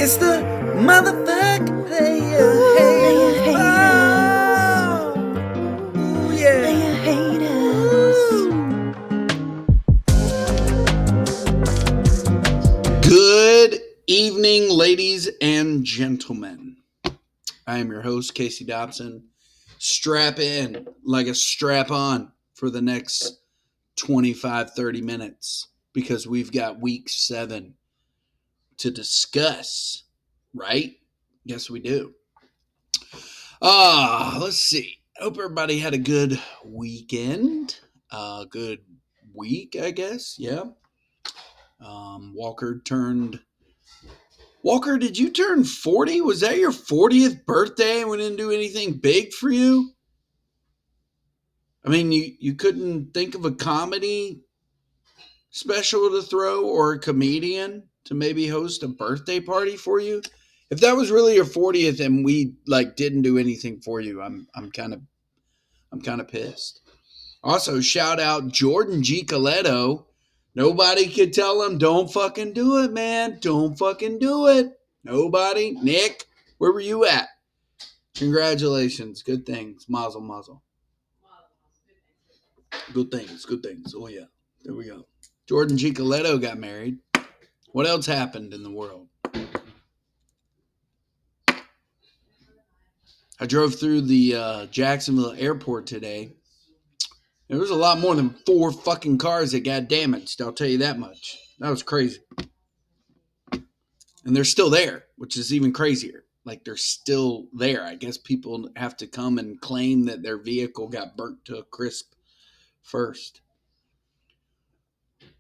It's the motherfucking player haters. Oh, yeah. Good evening, ladies and gentlemen. I am your host, Casey Dobson. Strap in like a strap on for the next 25-30 minutes because we've got week 7 to discuss, right? Yes, we do. Let's see. Hope everybody had a good weekend. Good week, I guess. Yeah. Walker, did you turn 40? Was that your 40th birthday? We didn't do anything big for you? I mean, you couldn't think of a comedy special to throw or a comedian to maybe host a birthday party for you? If that was really your 40th and we didn't do anything for you, I'm kind of pissed. Also, shout out Jordan G. Coletto. Nobody could tell him, don't fucking do it, man. Don't fucking do it. Nobody. Nick, where were you at? Congratulations. Good things. Mazel, mazel. Good things. Good things. Oh, yeah. There we go. Jordan G. Coletto got married. What else happened in the world? I drove through the Jacksonville airport today. There was a lot more than 4 fucking cars that got damaged. I'll tell you that much. That was crazy. And they're still there, which is even crazier. Like, they're still there. I guess people have to come and claim that their vehicle got burnt to a crisp first.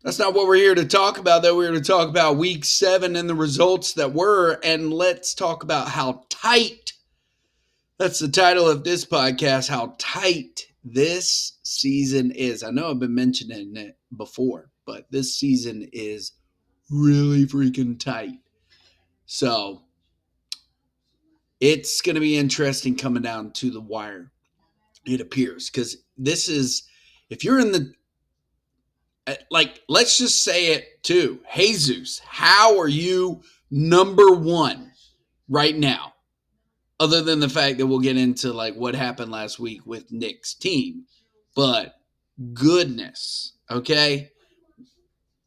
That's not what we're here to talk about, though. We're here to talk about week 7 and the results that were. And let's talk about how tight. That's the title of this podcast, how tight this season is. I know I've been mentioning it before, but this season is really freaking tight. So it's going to be interesting coming down to the wire, it appears, because this is, if you're in the, let's just say it too. Jesus, how are you number 1 right now? Other than the fact that we'll get into what happened last week with Nick's team. But goodness, okay?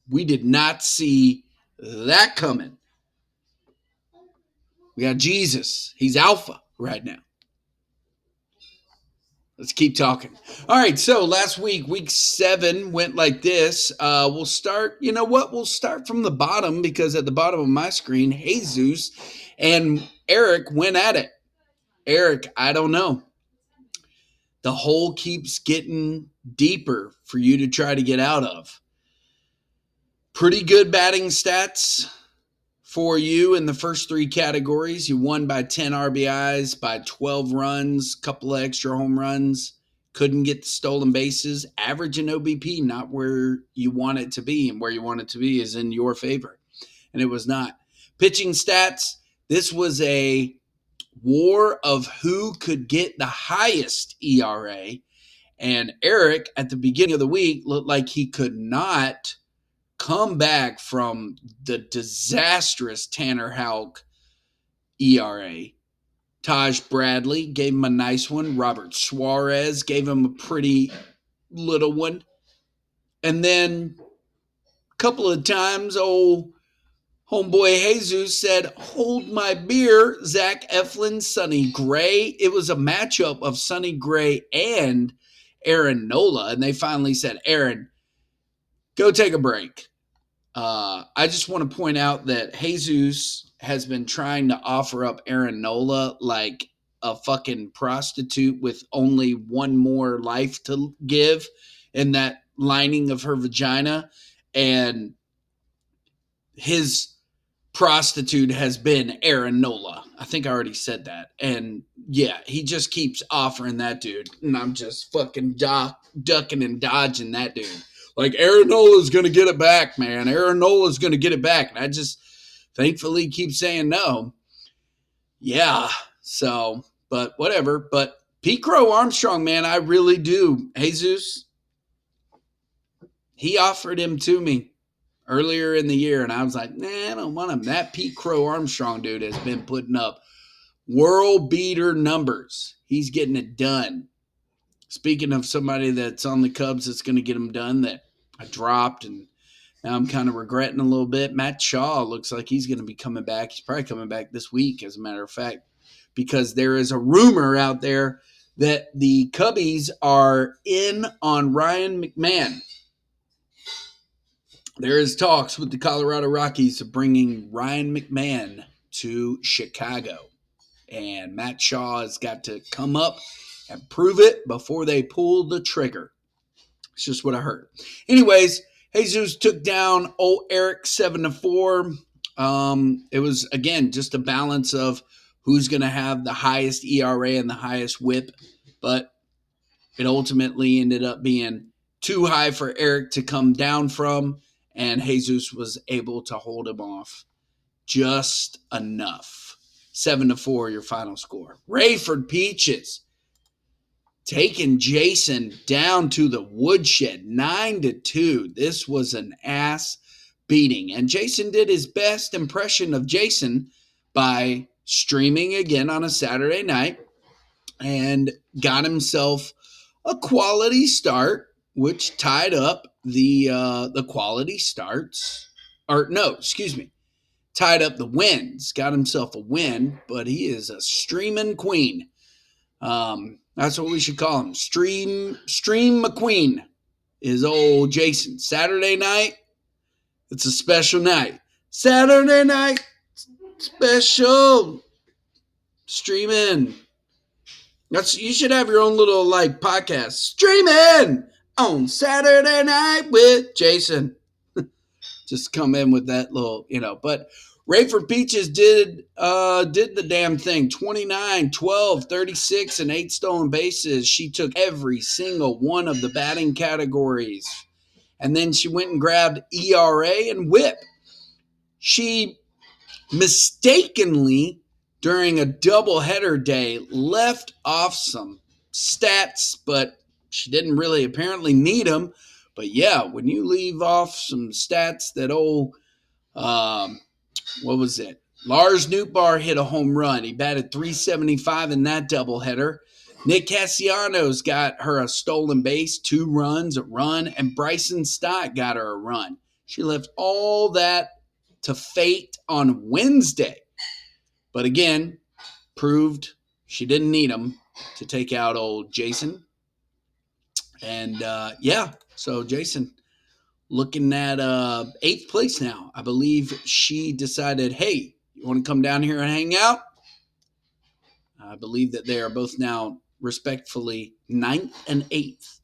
We did not see that coming. We got Jesus. He's alpha right now. Let's keep talking. All right, so last week, week 7 went like this. We'll start, you know what? We'll start from the bottom because at the bottom of my screen, Jesus and Eric went at it. Eric, I don't know. The hole keeps getting deeper for you to try to get out of. Pretty good batting stats for you in the first 3 categories. You won by 10 RBIs, by 12 runs, couple of extra home runs. Couldn't get the stolen bases. Average in OBP, not where you want it to be. And where you want it to be is in your favor. And it was not. Pitching stats, this was a war of who could get the highest ERA. And Eric, at the beginning of the week, looked like he could not come back from the disastrous Tanner Houck ERA. Taj Bradley gave him a nice one. Robert Suarez gave him a pretty little one. And then a couple of times, old homeboy Jesus said, hold my beer, Zach Eflin, Sonny Gray. It was a matchup of Sonny Gray and Aaron Nola. And they finally said, Aaron, go take a break. I just want to point out that Jesus has been trying to offer up Aaron Nola like a fucking prostitute with only one more life to give in that lining of her vagina. And his prostitute has been Aaron Nola. I think I already said that. And yeah, he just keeps offering that dude. And I'm just fucking ducking and dodging that dude. Like, Aaron Nola's going to get it back, man. Aaron Nola's going to get it back. And I just thankfully keep saying no. Yeah. So, but whatever. But Pete Crow Armstrong, man, I really do. Jesus, he offered him to me. earlier in the year, and I was like, nah, I don't want him. That Pete Crow Armstrong dude has been putting up world beater numbers. He's getting it done. Speaking of somebody that's on the Cubs that's going to get them done that I dropped, and now I'm kind of regretting a little bit. Matt Shaw looks like he's going to be coming back. He's probably coming back this week, as a matter of fact, because there is a rumor out there that the Cubbies are in on Ryan McMahon. There is talks with the Colorado Rockies of bringing Ryan McMahon to Chicago. And Matt Shaw has got to come up and prove it before they pull the trigger. It's just what I heard. Anyways, Jesus took down old Eric 7-4. It was, again, just a balance of who's going to have the highest ERA and the highest whip. But it ultimately ended up being too high for Eric to come down from. And Jesus was able to hold him off just enough. 7-4, your final score. Rayford Peaches taking Jason down to the woodshed, 9-2. This was an ass beating. And Jason did his best impression of Jason by streaming again on a Saturday night and got himself a quality start, which tied up the quality starts. Or no, excuse me. Tied up the wins, got himself a win, but he is a streaming queen. That's what we should call him. Stream McQueen is old Jason. Saturday night, it's a special night. Saturday night, special. Streaming. You should have your own little like podcast. Streaming on Saturday night with Jason. Just come in with that little, but Rayford Peaches did the damn thing. 29, 12, 36, and 8 stolen bases. She took every single one of the batting categories. And then she went and grabbed ERA and whip. She mistakenly, during a doubleheader day, left off some stats, but she didn't really apparently need them. But yeah, when you leave off some stats that what was it? Lars Nootbaar hit a home run. He batted .375 in that doubleheader. Nick Castellanos got her a stolen base, 2 runs, a run, and Bryson Stott got her a run. She left all that to fate on Wednesday. But again, proved she didn't need them to take out old Jason. And so Jason looking at 8th place now. I believe she decided, hey, you want to come down here and hang out? I believe that they are both now respectfully 9th and 8th.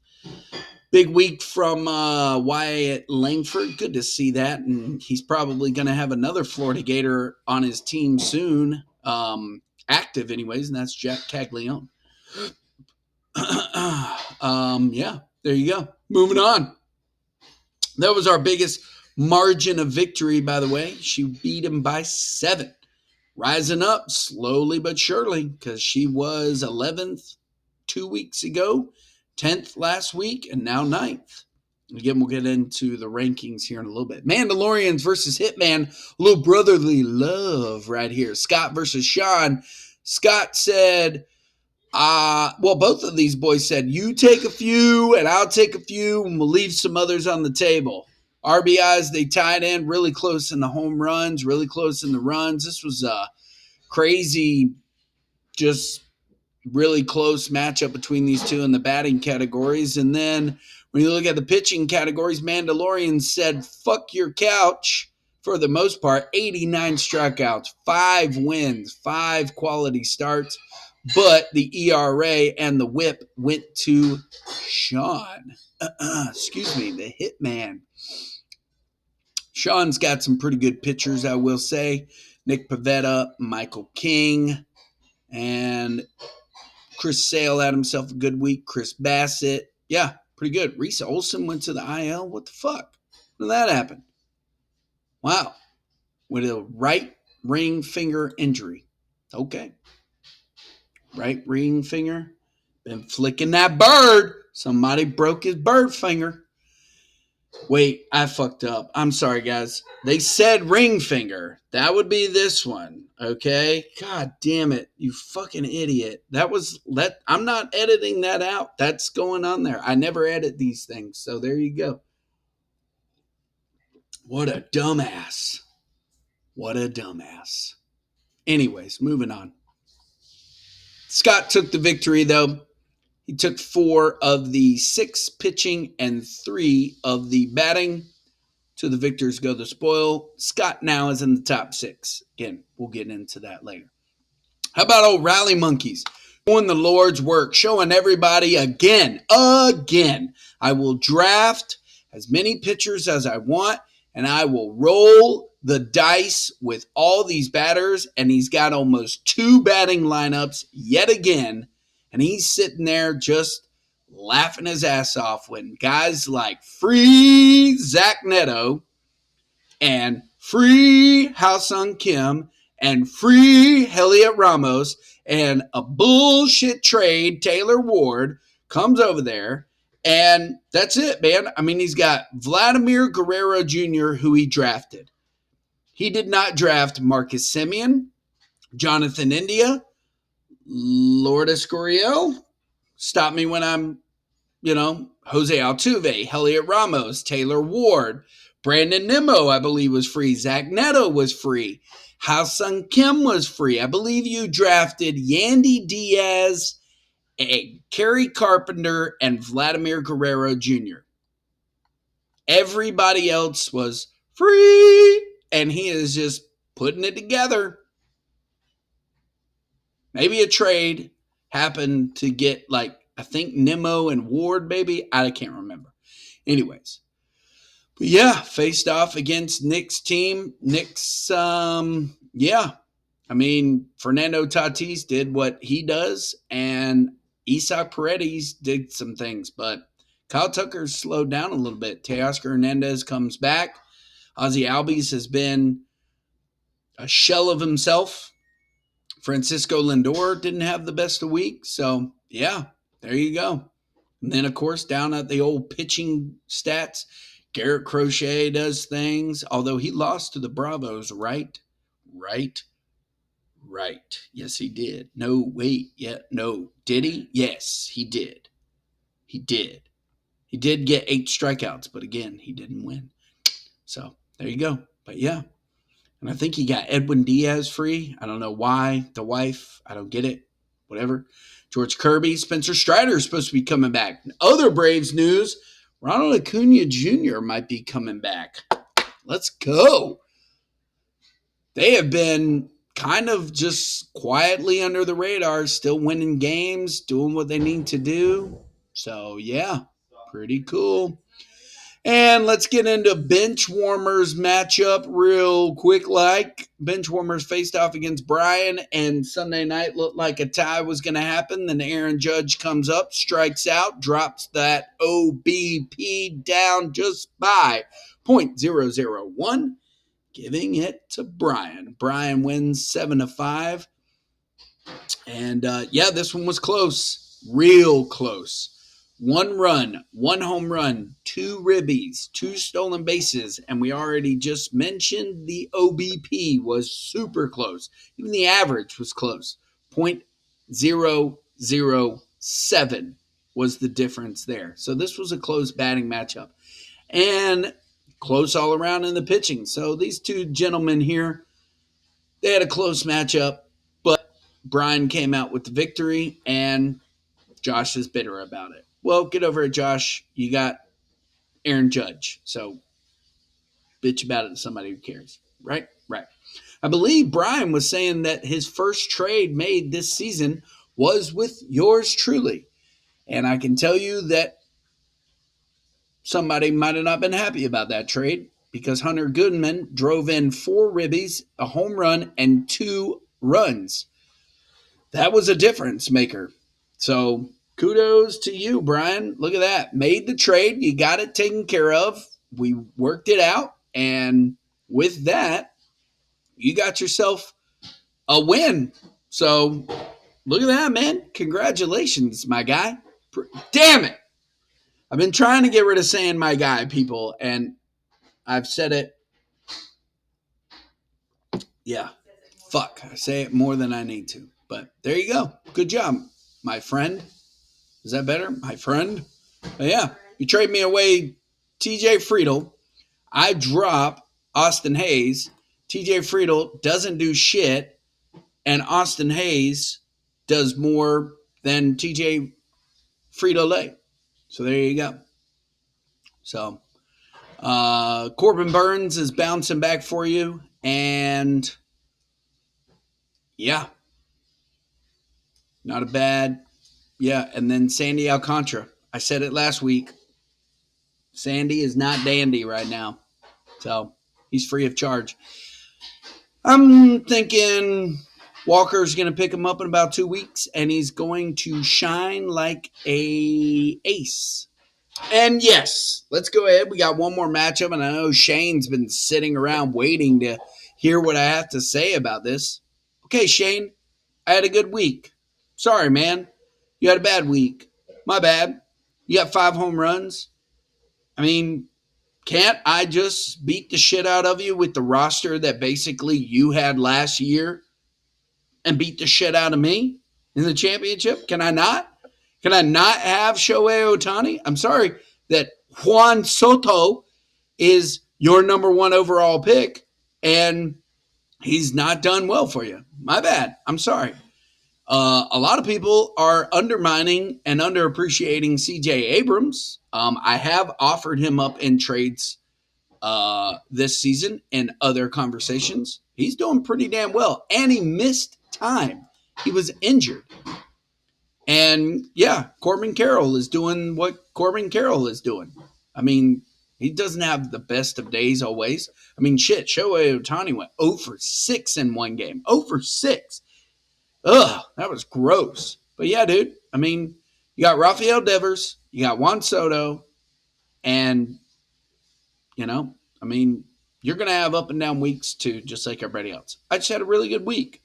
Big week from Wyatt Langford. Good to see that. And he's probably going to have another Florida Gator on his team soon. Active anyways, and that's Jack Caglione. There you go. Moving on. That was our biggest margin of victory, by the way. She beat him by 7. Rising up slowly but surely, because she was 11th 2 weeks ago, 10th last week, and now 9th. Again, we'll get into the rankings here in a little bit. Mandalorians versus Hitman. A little brotherly love right here. Scott versus Sean. Scott said, both of these boys said, you take a few and I'll take a few and we'll leave some others on the table. RBIs, they tied in really close in the home runs, really close in the runs. This was a crazy, just really close matchup between these two in the batting categories. And then when you look at the pitching categories, Mandalorian said, fuck your couch for the most part. 89 strikeouts, 5 wins, 5 quality starts. But the ERA and the whip went to Sean. The Hitman. Sean's got some pretty good pitchers, I will say. Nick Pivetta, Michael King, and Chris Sale had himself a good week. Chris Bassett. Yeah, pretty good. Reese Olson went to the IL. What the fuck? When did that happen? Wow. With a right ring finger injury. Okay. Right ring finger. Been flicking that bird. Somebody broke his bird finger. Wait, I fucked up. I'm sorry, guys. They said ring finger. That would be this one. Okay. God damn it. You fucking idiot. I'm not editing that out. That's going on there. I never edit these things. So there you go. What a dumbass. What a dumbass. Anyways, moving on. Scott took the victory, though. He took 4 of the 6 pitching and 3 of the batting. To the victors go the spoil. Scott now is in the top 6. Again, we'll get into that later. How about old Rally Monkeys? Doing the Lord's work, showing everybody again. I will draft as many pitchers as I want, and I will roll the dice with all these batters, and he's got almost 2 batting lineups yet again, and he's sitting there just laughing his ass off when guys like free Zach Neto and free Ha-Seong Kim and free Heliot Ramos and a bullshit trade, Taylor Ward, comes over there. And that's it, man. I mean, he's got Vladimir Guerrero Jr., who he drafted. He did not draft Marcus Semien, Jonathan India, Lourdes Gurriel. Stop me when I'm, Jose Altuve, Heliot Ramos, Taylor Ward, Brandon Nimmo, I believe, was free. Zach Neto was free. Ha-Seong Kim was free. I believe you drafted Yandy Diaz, Kerry Carpenter, and Vladimir Guerrero Jr. Everybody else was free, and he is just putting it together. Maybe a trade happened to get, I think Nimmo and Ward, maybe. I can't remember. Anyways. But yeah, faced off against Nick's team. Nick's, I mean, Fernando Tatis did what he does, and Isaac Paredes did some things, but Kyle Tucker's slowed down a little bit. Teoscar Hernandez comes back. Ozzie Albies has been a shell of himself. Francisco Lindor didn't have the best of week, so yeah, there you go. And then, of course, down at the old pitching stats, Garrett Crochet does things, although he lost to the Bravos, right? Yes, he did. No, wait, yeah, no. Did he? Yes, he did. He did. He did get 8 strikeouts, but again, he didn't win. So there you go. But yeah. And I think he got Edwin Diaz free. I don't know why. The wife, I don't get it. Whatever. George Kirby, Spencer Strider is supposed to be coming back. Other Braves news, Ronald Acuna Jr. might be coming back. Let's go. They have been kind of just quietly under the radar, still winning games, doing what they need to do. So, yeah, pretty cool. And let's get into bench warmers matchup real quick. Bench warmers faced off against Brian, and Sunday night looked like a tie was going to happen. Then Aaron Judge comes up, strikes out, drops that OBP down just by 0.001, giving it to Brian. Brian wins 7-5. And this one was close, real close. 1 run, 1 home run, 2 ribbies, 2 stolen bases, and we already just mentioned the OBP was super close. Even the average was close. 0.007 was the difference there. So this was a close batting matchup. And close all around in the pitching. So these 2 gentlemen here, they had a close matchup, but Brian came out with the victory, and Josh is bitter about it. Well, get over it, Josh. You got Aaron Judge. So bitch about it to somebody who cares. Right? Right. I believe Brian was saying that his first trade made this season was with yours truly. And I can tell you that somebody might have not been happy about that trade because Hunter Goodman drove in 4 ribbies, a home run, and 2 runs. That was a difference maker. So kudos to you, Brian. Look at that. Made the trade. You got it taken care of. We worked it out. And with that, you got yourself a win. So look at that, man. Congratulations, my guy. Damn it. I've been trying to get rid of saying my guy, people, and I've said it. Yeah. Fuck. I say it more than I need to. But there you go. Good job, my friend. Is that better? My friend? But yeah. You trade me away TJ Friedel. I drop Austin Hayes. TJ Friedel doesn't do shit. And Austin Hayes does more than TJ Frito-Lay. So there you go. So Corbin Burns is bouncing back for you. And yeah, not a bad. Yeah, and then Sandy Alcantara. I said it last week. Sandy is not dandy right now. So he's free of charge. I'm thinking Walker's going to pick him up in about 2 weeks, and he's going to shine like a ace. And yes, let's go ahead. We got one more matchup, and I know Shane's been sitting around waiting to hear what I have to say about this. Okay, Shane, I had a good week. Sorry, man. You had a bad week. My bad. You got 5 home runs. I mean, can't I just beat the shit out of you with the roster that basically you had last year and beat the shit out of me in the championship? Can I not? Can I not have Shohei Ohtani? I'm sorry that Juan Soto is your number 1 overall pick and he's not done well for you. My bad. I'm sorry. A lot of people are undermining and underappreciating CJ Abrams. I have offered him up in trades this season and other conversations. He's doing pretty damn well. And he missed time. He was injured. And yeah, Corbin Carroll is doing what Corbin Carroll is doing. I mean, he doesn't have the best of days always. I mean, shit, Shohei Ohtani went 0 for 6 in one game. 0 for 6. Ugh, that was gross. But yeah, dude, I mean, you got Rafael Devers, you got Juan Soto, and, you know, I mean, you're going to have up and down weeks too, just like everybody else. I just had a really good week,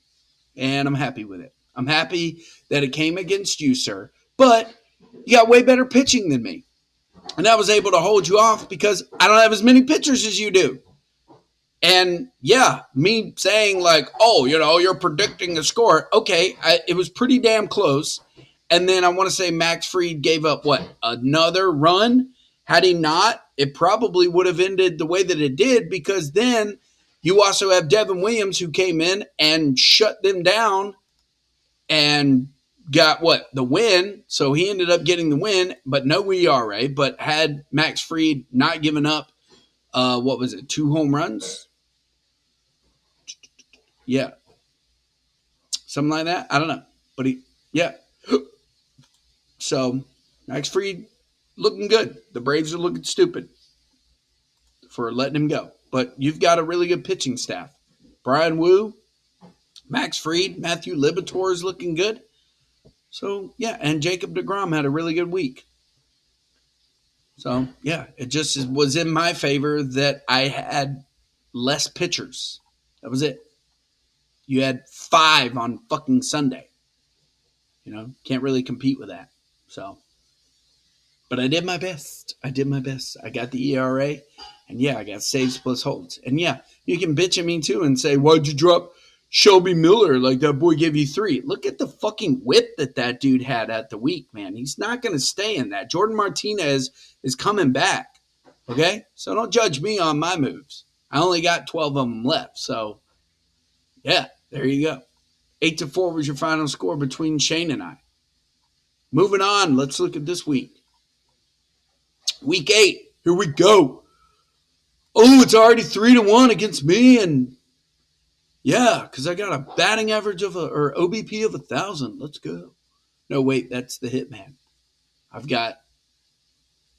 and I'm happy with it. I'm happy that it came against you, sir. But you got way better pitching than me. And I was able to hold you off because I don't have as many pitchers as you do. And yeah, me saying like, oh, you know, you're predicting the score. Okay, it was pretty damn close. And then I want to say Max Fried gave up, what, another run? Had he not, it probably would have ended the way that it did because then you also have Devin Williams who came in and shut them down and got what? The win. So he ended up getting the win, but no ERA. But had Max Fried not given up, what was it, 2 home runs? Yeah. Something like that. I don't know. But yeah. So Max Fried looking good. The Braves are looking stupid for letting him go. But you've got a really good pitching staff. Brian Wu, Max Fried, Matthew Liberatore is looking good. So, yeah, and Jacob deGrom had a really good week. So, yeah, it just was in my favor that I had less pitchers. That was it. You had 5 on fucking Sunday. You know, can't really compete with that. So, but I did my best. I got the ERA, and yeah, I got saves plus holds. And yeah, you can bitch at me too and say, why'd you drop Shelby Miller? Like that boy gave you 3. Look at the fucking whip that dude had at the week, man. He's not going to stay in that. Jordan Martinez is coming back. Okay? So don't judge me on my moves. I only got 12 of them left. So, yeah, there you go. 8-4 was your final score between Shane and I. Moving on, let's look at this week. Week 8, here we go. Oh, it's already 3-1 against me, and yeah, because I got a batting average of or OBP of 1,000. Let's go. No, wait, that's the Hitman. I've got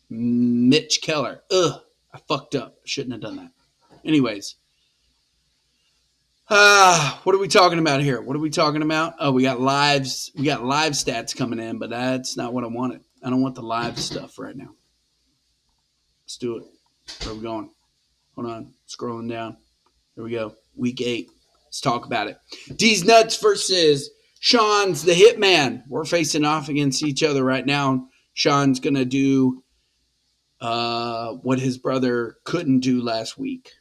Mitch Keller. Ugh, I fucked up. Shouldn't have done that. Anyways, what are we talking about here? What are we talking about? Oh, we got lives. We got live stats coming in, but that's not what I wanted. I don't want the live stuff right now. Let's do it. Where are we going? Hold on. Scrolling down. There we go. Week 8. Let's talk about it. D's Nuts versus Sean's the Hitman. We're facing off against each other right now. Sean's going to do what his brother couldn't do last week.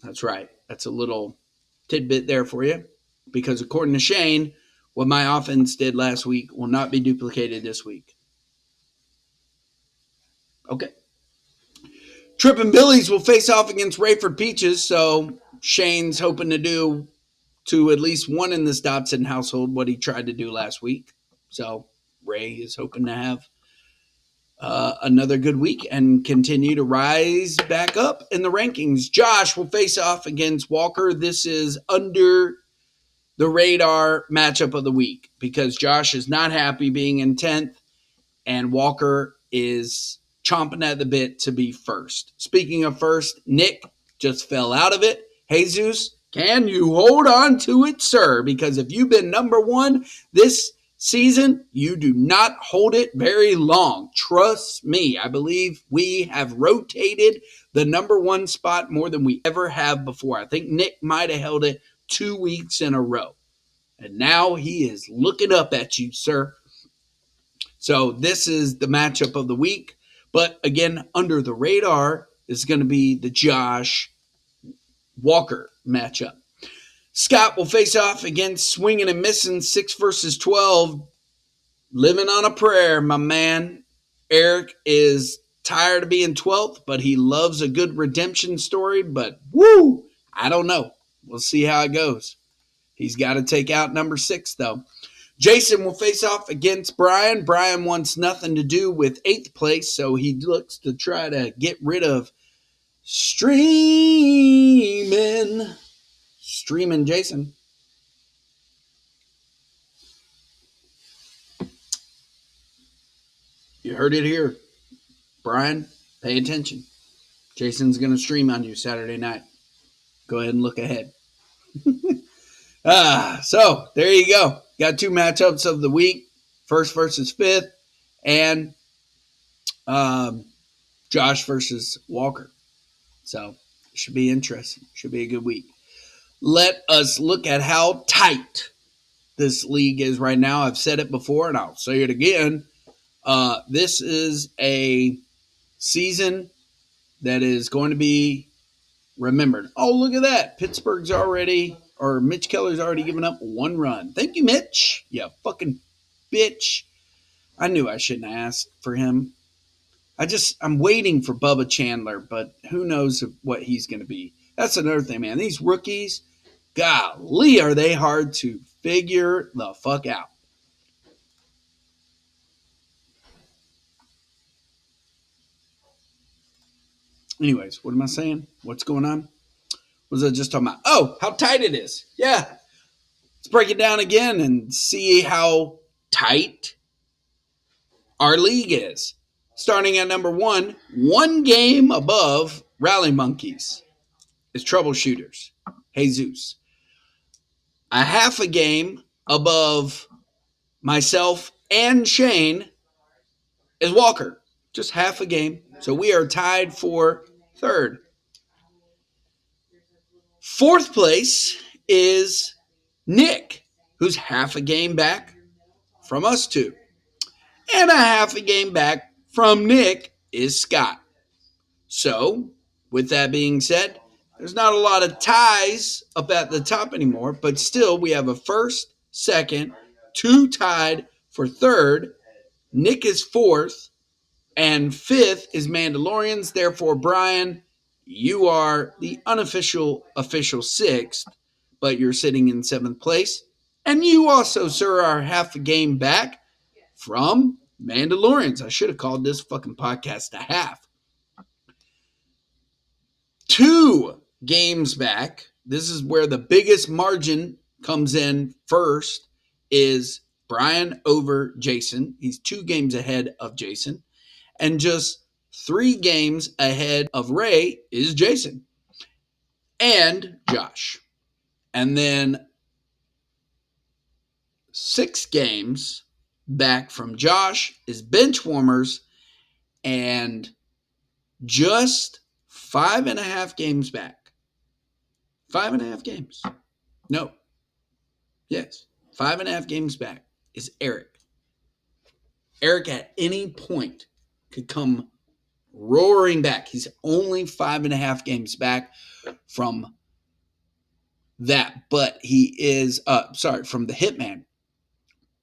That's right. That's a little tidbit there for you. Because according to Shane, what my offense did last week will not be duplicated this week. Okay. Trippin' Billies will face off against Rayford Peaches, so Shane's hoping to do to at least one in the Dobson household what he tried to do last week. So Ray is hoping to have another good week and continue to rise back up in the rankings. Josh will face off against Walker. This is under the radar matchup of the week because Josh is not happy being in 10th and Walker is chomping at the bit to be first. Speaking of first, Nick just fell out of it. Jesus, can you hold on to it, sir? Because if you've been number one this season, you do not hold it very long. Trust me. I believe we have rotated the number one spot more than we ever have before. I think Nick might have held it 2 weeks in a row. And now he is looking up at you, sir. So this is the matchup of the week. But again, under the radar is going to be the Josh Walker matchup. Scott will face off against Swinging and Missing 6 versus 12. Living on a prayer, my man. Eric is tired of being 12th, but he loves a good redemption story. But woo, I don't know. We'll see how it goes. He's got to take out number 6, though. Jason will face off against Brian. Brian wants nothing to do with 8th place, so he looks to try to get rid of Streaming Jason. You heard it here. Brian, pay attention. Jason's going to stream on you Saturday night. Go ahead and look ahead. So there you go. Got 2 matchups of the week. 1st versus 5th. And Josh versus Walker. So it should be interesting. Should be a good week. Let us look at how tight this league is right now. I've said it before and I'll say it again. This is a season that is going to be remembered. Oh, look at that. Mitch Keller's already given up 1 run. Thank you, Mitch. Yeah, fucking bitch. I knew I shouldn't have asked for him. I'm waiting for Bubba Chandler, but who knows what he's going to be. That's another thing, man. These rookies, golly, are they hard to figure the fuck out. Anyways, what am I saying? What's going on? What was I just talking about? Oh, how tight it is. Yeah. Let's break it down again and see how tight our league is. Starting at number 1, 1 game above Rally Monkeys is Troubleshooters. Jesus. A half a game above myself and Shane is Walker. Just half a game. So we are tied for 3rd. 4th place is Nick, who's half a game back from us 2. And a half a game back from Nick is Scott. So, with that being said, there's not a lot of ties up at the top anymore, but still we have a 1st, 2nd, 2 tied for 3rd. Nick is 4th, and 5th is Mandalorians. Therefore, Brian, you are the unofficial official 6th, but you're sitting in 7th place. And you also, sir, are half a game back from Mandalorians. I should have called this fucking podcast a half. 2 games back. This is where the biggest margin comes in first is Brian over Jason. He's 2 games ahead of Jason. And just 3 games ahead of Ray is Jason and Josh. And then 6 games back from Josh is Benchwarmers, and just 5.5 games back. 5.5 games. No. Yes. 5.5 games back is Eric. Eric at any point could come roaring back. He's only 5.5 games back from that, but he is, from the Hitman,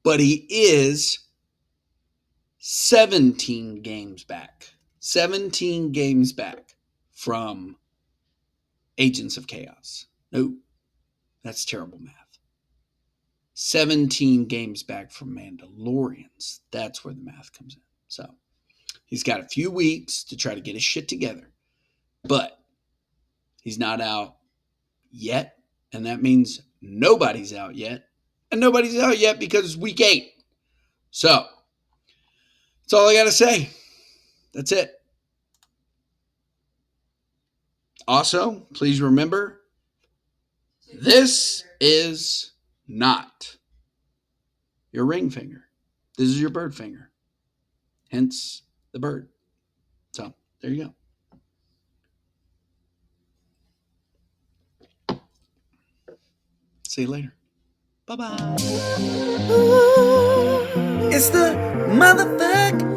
but he is 17 games back. 17 games back from Agents of Chaos. No, that's terrible math. 17 games back from Mandalorians. That's where the math comes in. So he's got a few weeks to try to get his shit together, but he's not out yet. And that means nobody's out yet. And nobody's out yet because it's week 8. So that's all I got to say. That's it. Also, please remember, this is not your ring finger. This is your bird finger. Hence the bird. So there you go. See you later. Bye-bye. It's the motherfucker